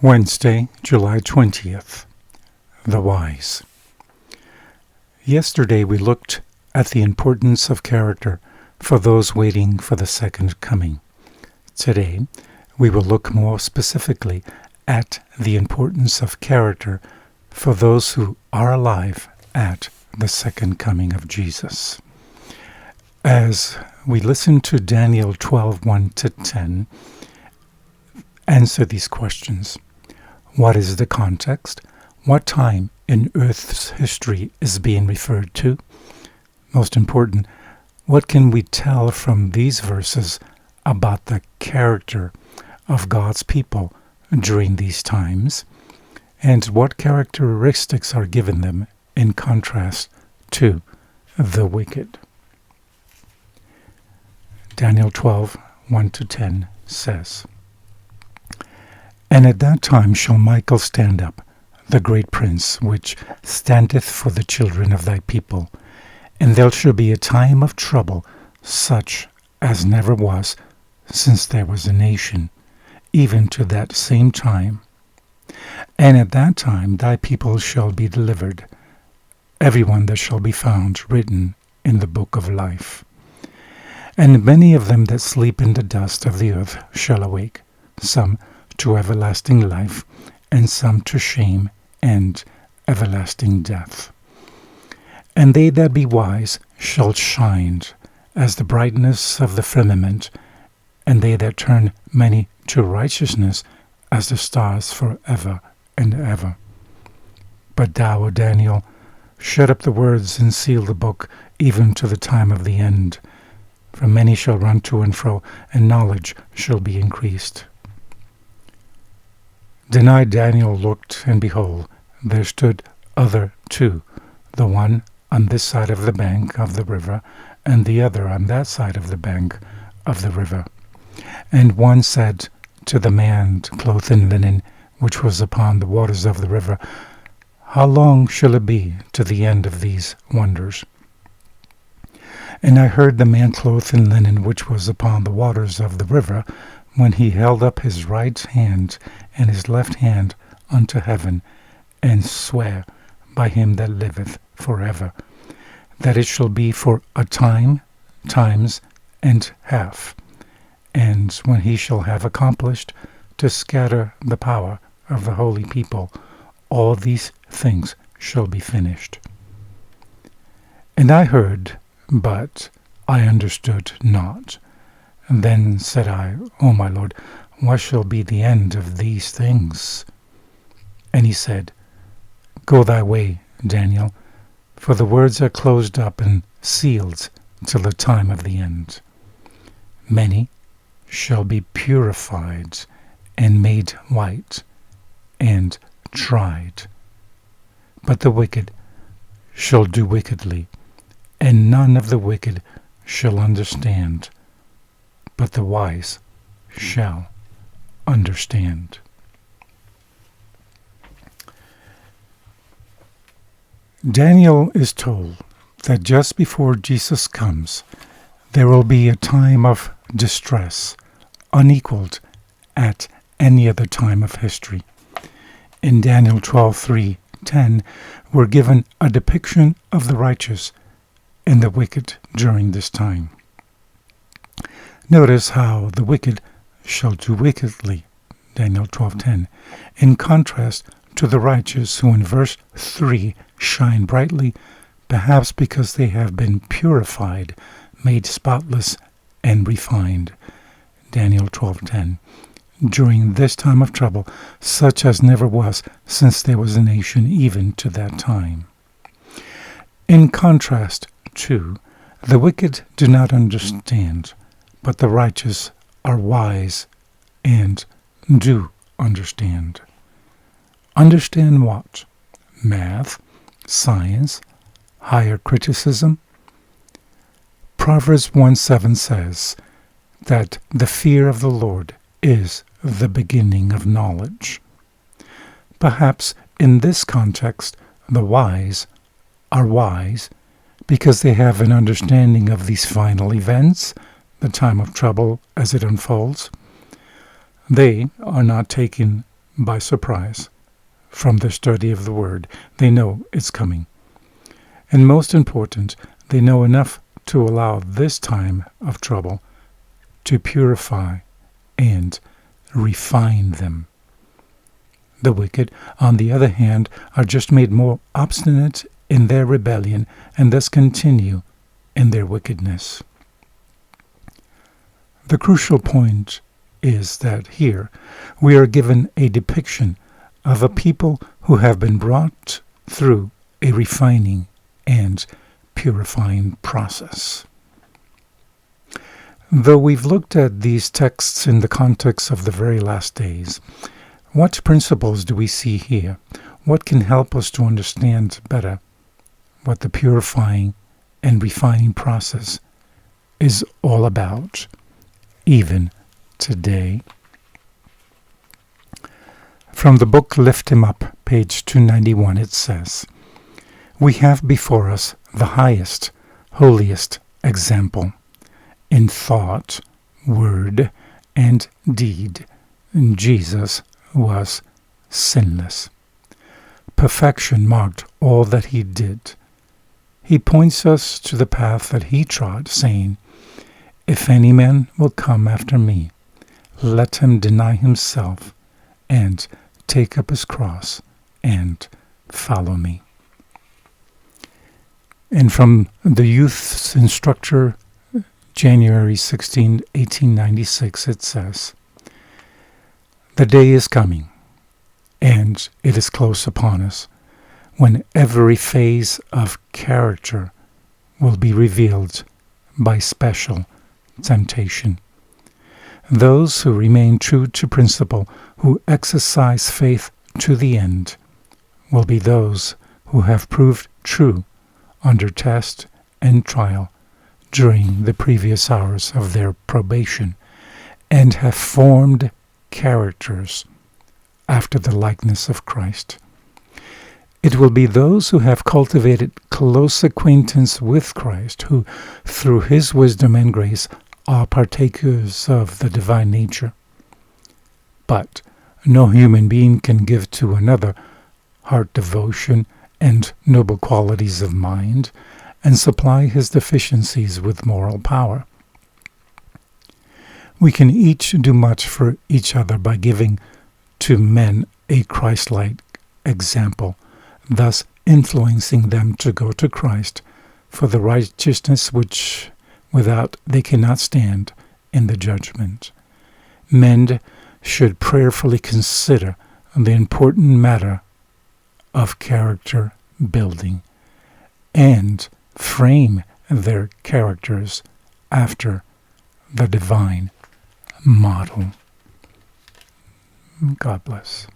Wednesday, July 20th. The Wise. Yesterday we looked at the importance of character for those waiting for the second coming. Today we will look more specifically at the importance of character for those who are alive at the second coming of Jesus. As we listen to Daniel 12:1-10, answer these questions. What is the context? What time in Earth's history is being referred to? Most important, what can we tell from these verses about the character of God's people during these times? And what characteristics are given them in contrast to the wicked? Daniel 12:1-10 says, "And at that time shall Michael stand up, the great prince, which standeth for the children of thy people. And there shall be a time of trouble, such as never was, since there was a nation, even to that same time. And at that time thy people shall be delivered, every one that shall be found written in the book of life. And many of them that sleep in the dust of the earth shall awake, some to everlasting life, and some to shame and everlasting death. And they that be wise shall shine as the brightness of the firmament, and they that turn many to righteousness as the stars forever and ever. But thou, O Daniel, shut up the words and seal the book, even to the time of the end. For many shall run to and fro, and knowledge shall be increased." Then I, Daniel, looked, and behold, there stood other two, the one on this side of the bank of the river, and the other on that side of the bank of the river. And one said to the man clothed in linen, which was upon the waters of the river, How long shall it be to the end of these wonders? And I heard the man clothed in linen, which was upon the waters of the river, when he held up his right hand and his left hand unto heaven, and sware by him that liveth forever, that it shall be for a time, times, and half, and when he shall have accomplished to scatter the power of the holy people, all these things shall be finished. And I heard, but I understood not. And then said I, O my Lord, what shall be the end of these things? And he said, Go thy way, Daniel, for the words are closed up and sealed till the time of the end. Many shall be purified and made white and tried. But the wicked shall do wickedly, and none of the wicked shall understand, but the wise shall understand." Daniel is told that just before Jesus comes, there will be a time of distress unequaled at any other time of history. In Daniel 12:3-10, we're given a depiction of the righteous and the wicked during this time. Notice how the wicked shall do wickedly, Daniel 12:10, in contrast to the righteous who in verse 3 shine brightly, perhaps because they have been purified, made spotless, and refined, Daniel 12:10, during this time of trouble, such as never was since there was a nation even to that time. In contrast to, the wicked do not understand, but the righteous are wise and do understand. Understand what? Math, science, higher criticism? Proverbs 1:7 says that the fear of the Lord is the beginning of knowledge. Perhaps in this context, the wise are wise because they have an understanding of these final events, the time of trouble as it unfolds. They are not taken by surprise from the study of the Word. They know it's coming. And most important, they know enough to allow this time of trouble to purify and refine them. The wicked, on the other hand, are just made more obstinate in their rebellion and thus continue in their wickedness. The crucial point is that here we are given a depiction of a people who have been brought through a refining and purifying process. Though we've looked at these texts in the context of the very last days, what principles do we see here? What can help us to understand better what the purifying and refining process is all about, even today? From the book Lift Him Up, page 291, it says, "We have before us the highest, holiest example. In thought, word, and deed, Jesus was sinless. Perfection marked all that he did. He points us to the path that he trod, saying, 'If any man will come after me, let him deny himself and take up his cross and follow me.'" And from the Youth's Instructor, January 16, 1896, it says, "The day is coming, and it is close upon us, when every phase of character will be revealed by special temptation. Those who remain true to principle, who exercise faith to the end, will be those who have proved true under test and trial during the previous hours of their probation, and have formed characters after the likeness of Christ. It will be those who have cultivated close acquaintance with Christ, who, through his wisdom and grace, are partakers of the divine nature. But no human being can give to another heart devotion and noble qualities of mind, and supply his deficiencies with moral power. We can each do much for each other by giving to men a Christ-like example, thus influencing them to go to Christ for the righteousness which without they cannot stand in the judgment. Men should prayerfully consider the important matter of character building and frame their characters after the divine model. God bless.